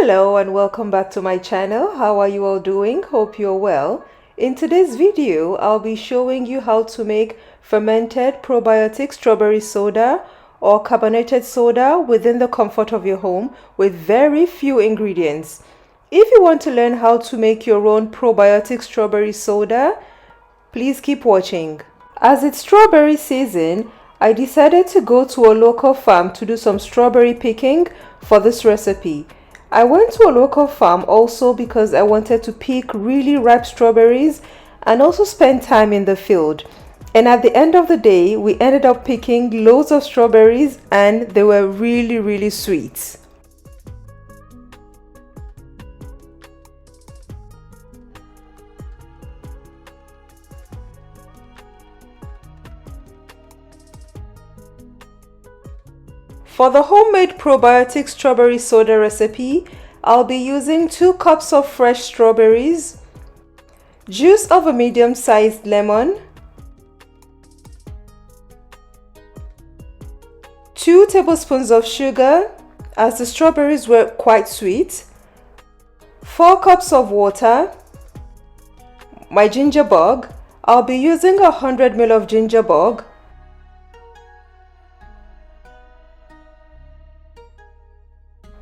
Hello and welcome back to my channel. How are you all doing? Hope you're well. In today's video, I'll be showing you how to make fermented probiotic strawberry soda or carbonated soda within the comfort of your home with very few ingredients. If you want to learn how to make your own probiotic strawberry soda, please keep watching. As it's strawberry season, I decided to go to a local farm to do some strawberry picking for this recipe. I went to a local farm also because I wanted to pick really ripe strawberries and also spend time in the field. And at the end of the day, we ended up picking loads of strawberries and they were really sweet. For the homemade probiotic strawberry soda recipe, I'll be using 2 cups of fresh strawberries, juice of a medium-sized lemon, 2 tablespoons of sugar, as the strawberries were quite sweet, 4 cups of water, my ginger bug. I'll be using 100 ml of ginger bug,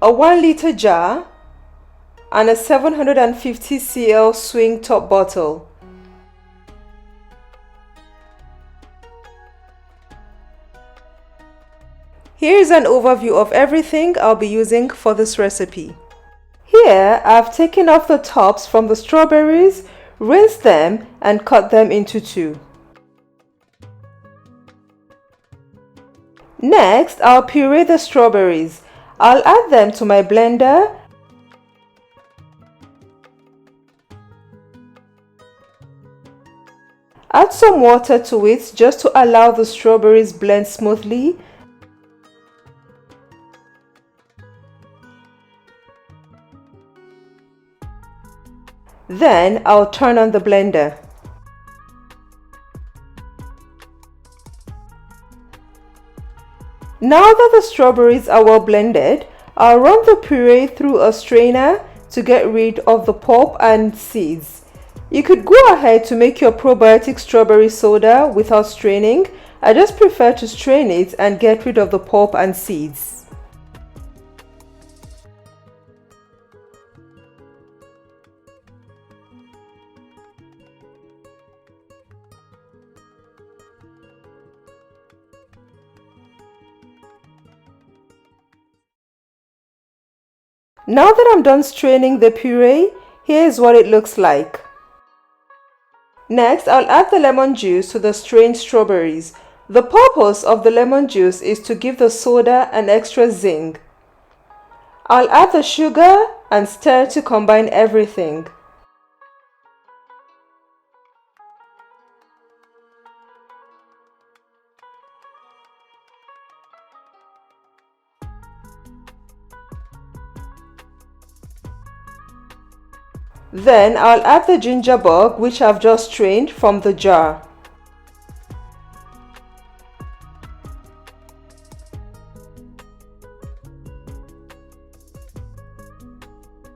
a 1-liter jar, and a 750 cl swing top bottle. Here is an overview of everything I'll be using for this recipe. Here I've taken off the tops from the strawberries, rinsed them and cut them into 2. Next, I'll puree the strawberries. I'll add them to my blender add some water to it just to allow the strawberries blend smoothly. Then I'll turn on the blender. Now that the strawberries are well blended, I'll run the puree through a strainer to get rid of the pulp and seeds. You could go ahead to make your probiotic strawberry soda without straining. I just prefer to strain it and get rid of the pulp and seeds. Now that I'm done straining the puree, here's what it looks like. Next, I'll add the lemon juice to the strained strawberries. The purpose of the lemon juice is to give the soda an extra zing. I'll add the sugar and stir to combine everything. Then I'll add the ginger bug which I've just strained from the jar.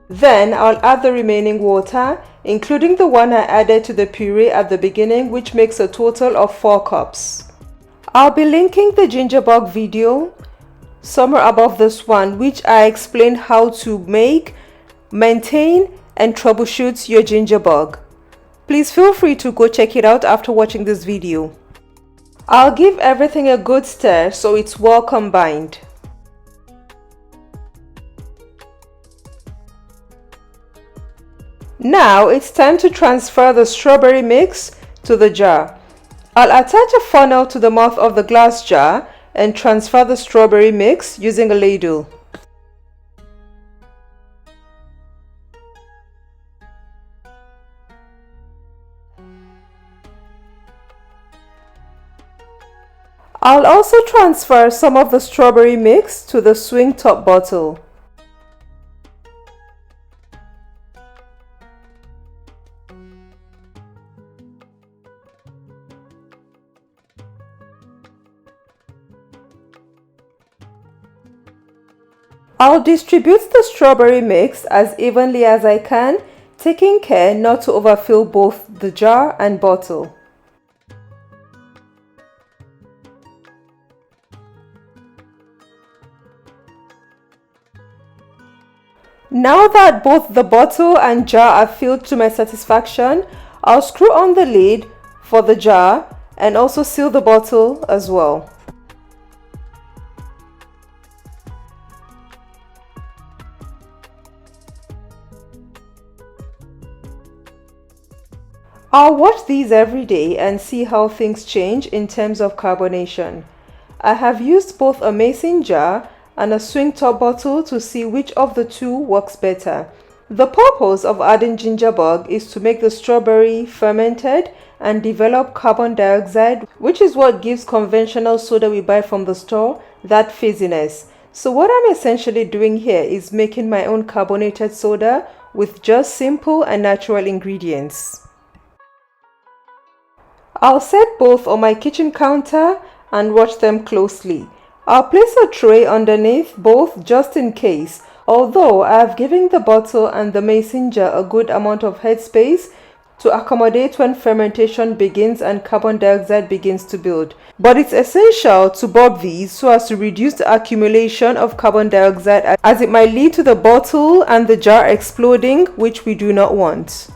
Then I'll add the remaining water, including the one I added to the puree at the beginning, which makes a total of 4 cups. I'll be linking the ginger bug video somewhere above this one, which I explained how to make, maintain and troubleshoot your ginger bug. Please feel free to go check it out after watching this video. I'll give everything a good stir so it's well combined. Now it's time to transfer the strawberry mix to the jar. I'll attach a funnel to the mouth of the glass jar and transfer the strawberry mix using a ladle. I'll also transfer some of the strawberry mix to the swing top bottle. I'll distribute the strawberry mix as evenly as I can, taking care not to overfill both the jar and bottle. Now that both the bottle and jar are filled to my satisfaction, I'll screw on the lid for the jar and also seal the bottle as well. I'll watch these every day and see how things change in terms of carbonation. I have used both a mason jar and a swing top bottle to see which of the two works better. The purpose of adding ginger bug is to make the strawberry fermented and develop carbon dioxide, which is what gives conventional soda we buy from the store that fizziness. So what I'm essentially doing here is making my own carbonated soda with just simple and natural ingredients. I'll set both on my kitchen counter and watch them closely. I'll place a tray underneath both just in case, although I have given the bottle and the mason jar a good amount of headspace to accommodate when fermentation begins and carbon dioxide begins to build. But it's essential to bulb these so as to reduce the accumulation of carbon dioxide, as it might lead to the bottle and the jar exploding, which we do not want.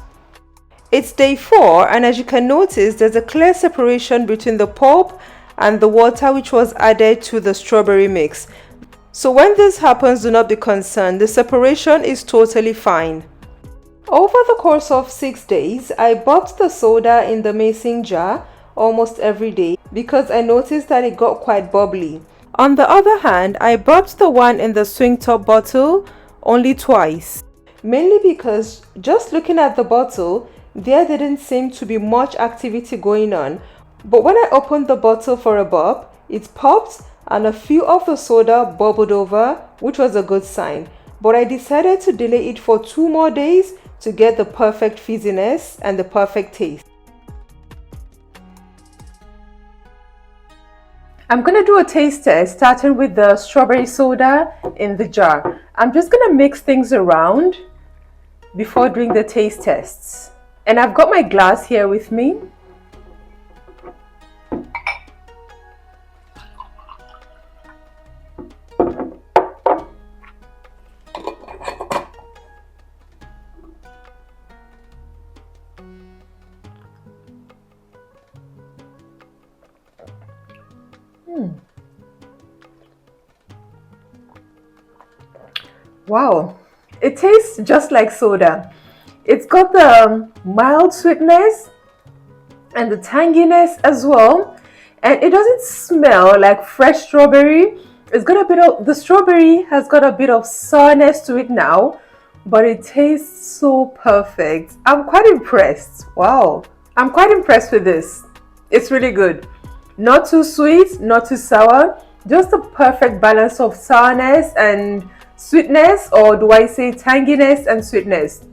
It's day 4, and as you can notice, there's a clear separation between the pulp and the water which was added to the strawberry mix. So when this happens, do not be concerned. The separation is totally fine. Over the course of 6 days, I bobbed the soda in the mason jar almost every day because I noticed that it got quite bubbly. On the other hand, I bobbed the one in the swing top bottle only twice, mainly because just looking at the bottle, there didn't seem to be much activity going on. But when I opened the bottle for a bob, it popped and a few of the soda bubbled over, which was a good sign. But I decided to delay it for 2 more days to get the perfect fizziness and the perfect taste. I'm going to do a taste test starting with the strawberry soda in the jar. I'm just going to mix things around before doing the taste tests. And I've got my glass here with me. Wow, it tastes just like soda. It's got the mild sweetness and the tanginess as well, and it doesn't smell like fresh strawberry. It's got a bit of, the strawberry has got a bit of sourness to it now, but it tastes so perfect. I'm quite impressed. Wow, I'm quite impressed with this. It's really good. Not too sweet, not too sour, just a perfect balance of sourness and sweetness, or do I say tanginess and sweetness?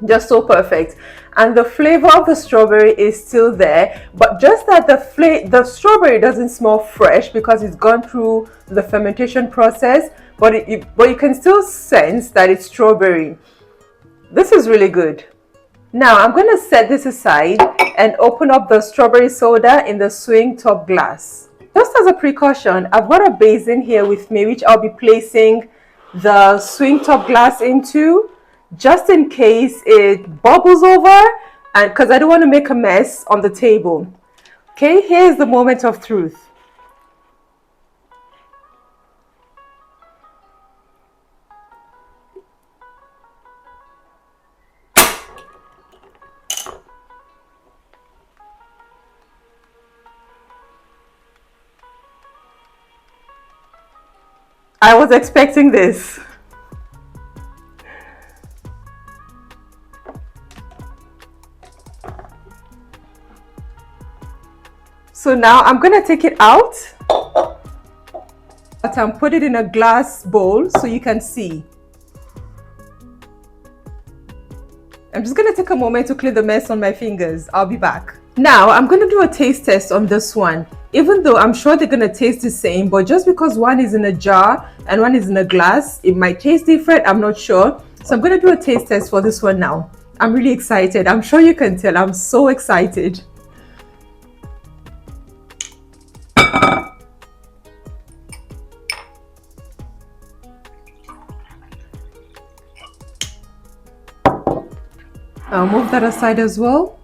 Just so perfect. And the flavor of the strawberry is still there, but just that the strawberry doesn't smell fresh because it's gone through the fermentation process, but you can still sense that it's strawberry. This is really good. Now I'm going to set this aside and open up the strawberry soda in the swing top glass. Just as a precaution, I've got a basin here with me which I'll be placing the swing top glass into, just in case it bubbles over, and because I don't want to make a mess on the table. Okay, here's the moment of truth. I was expecting this. So now I'm going to take it out and put it in a glass bowl so you can see. I'm just going to take a moment to clean the mess on my fingers. I'll be back. Now I'm going to do a taste test on this one. even though I'm sure they're gonna taste the same, but just because one is in a jar and one is in a glass, it might taste different. I'm not sure. So I'm gonna do a taste test for this one now. I'm really excited. I'm sure you can tell I'm so excited. I'll move that aside as well.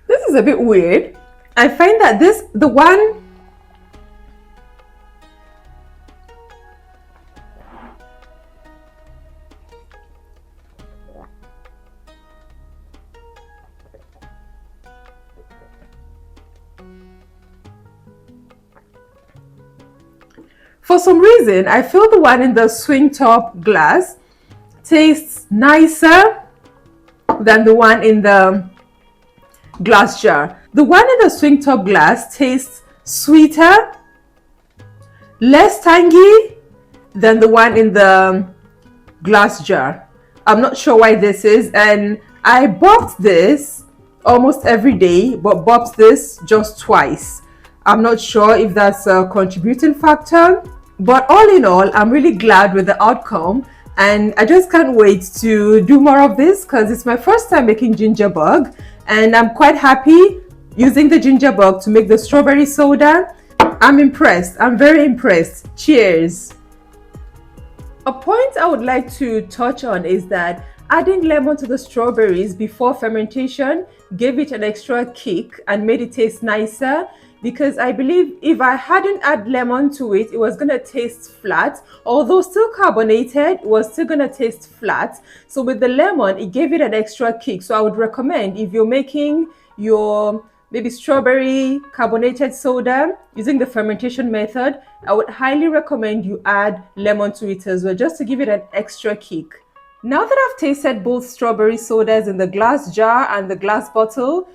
This is a bit weird. I find that the one for some reason, I feel the one in the swing top glass tastes nicer than the one in the glass jar. The one in the swing top glass tastes sweeter, less tangy than the one in the glass jar. I'm not sure why this is, and I bopped this almost every day, but bopped this just twice. I'm not sure if that's a contributing factor, but all in all, I'm really glad with the outcome, and I just can't wait to do more of this because it's my first time making ginger bug, and I'm quite happy using the ginger bug to make the strawberry soda. I'm impressed. I'm very impressed. Cheers. A point I would like to touch on is that adding lemon to the strawberries before fermentation gave it an extra kick and made it taste nicer, because I believe if I hadn't added lemon to it, it was going to taste flat. Although still carbonated, it was still going to taste flat. So with the lemon, it gave it an extra kick. So I would recommend, if you're making your maybe strawberry carbonated soda using the fermentation method, I would highly recommend you add lemon to it as well, just to give it an extra kick. Now that I've tasted both strawberry sodas in the glass jar and the glass bottle,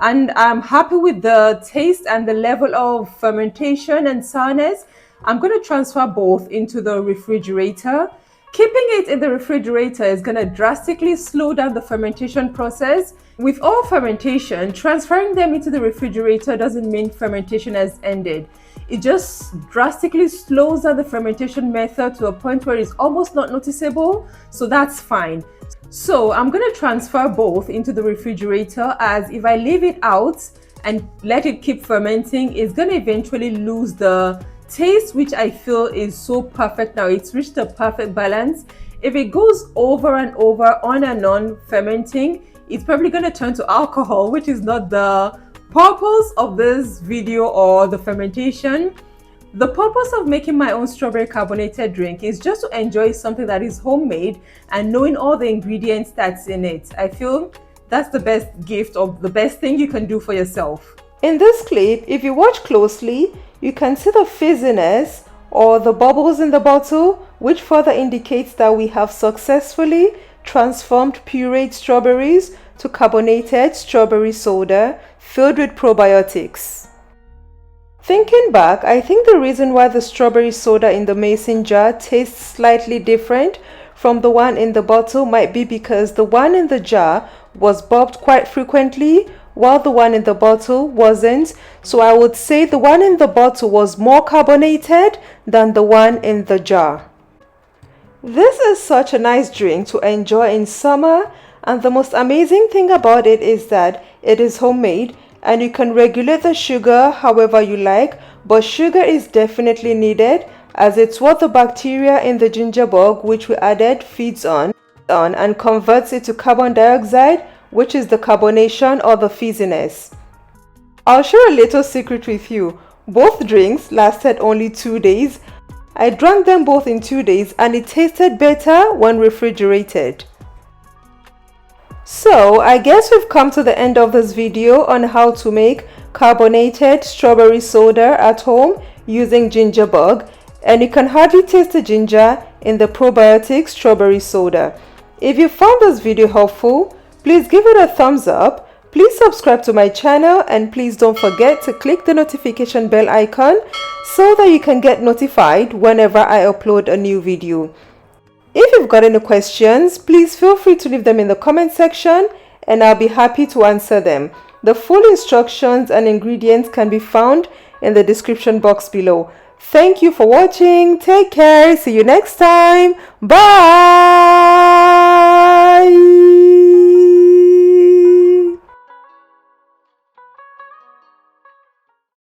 and I'm happy with the taste and the level of fermentation and sourness, I'm going to transfer both into the refrigerator. Keeping it in the refrigerator is going to drastically slow down the fermentation process. With all fermentation, transferring them into the refrigerator doesn't mean fermentation has ended. It just drastically slows down the fermentation method to a point where it's almost not noticeable, so that's fine. So I'm going to transfer both into the refrigerator, as if I leave it out and let it keep fermenting, it's going to eventually lose the taste, which I feel is so perfect now. It's reached a perfect balance. If it goes over and over, on and on fermenting, it's probably going to turn to alcohol, which is not the purpose of this video or the fermentation. The purpose of making my own strawberry carbonated drink is just to enjoy something that is homemade and knowing all the ingredients that's in it. I feel that's the best gift, or the best thing you can do for yourself. In this clip, if you watch closely, you can see the fizziness or the bubbles in the bottle, which further indicates that we have successfully transformed pureed strawberries to carbonated strawberry soda filled with probiotics. Thinking back, I think the reason why the strawberry soda in the mason jar tastes slightly different from the one in the bottle might be because the one in the jar was bobbed quite frequently, while the one in the bottle wasn't. So I would say the one in the bottle was more carbonated than the one in the jar. This is such a nice drink to enjoy in summer, and the most amazing thing about it is that it is homemade and you can regulate the sugar however you like, but sugar is definitely needed, as it's what the bacteria in the ginger bug which we added feeds on and converts it to carbon dioxide, which is the carbonation or the fizziness. I'll share a little secret with you. Both drinks lasted only 2 days. I drank them both in 2 days and it tasted better when refrigerated. So I guess we've come to the end of this video on how to make carbonated strawberry soda at home using ginger bug, and you can hardly taste the ginger in the probiotic strawberry soda. If you found this video helpful, please give it a thumbs up, Please subscribe to my channel and please don't forget to click the notification bell icon so that you can get notified whenever I upload a new video. If you've got any questions, please feel free to leave them in the comment section and I'll be happy to answer them. The full instructions and ingredients can be found in the description box below. Thank you for watching. Take care. See you next time. Bye.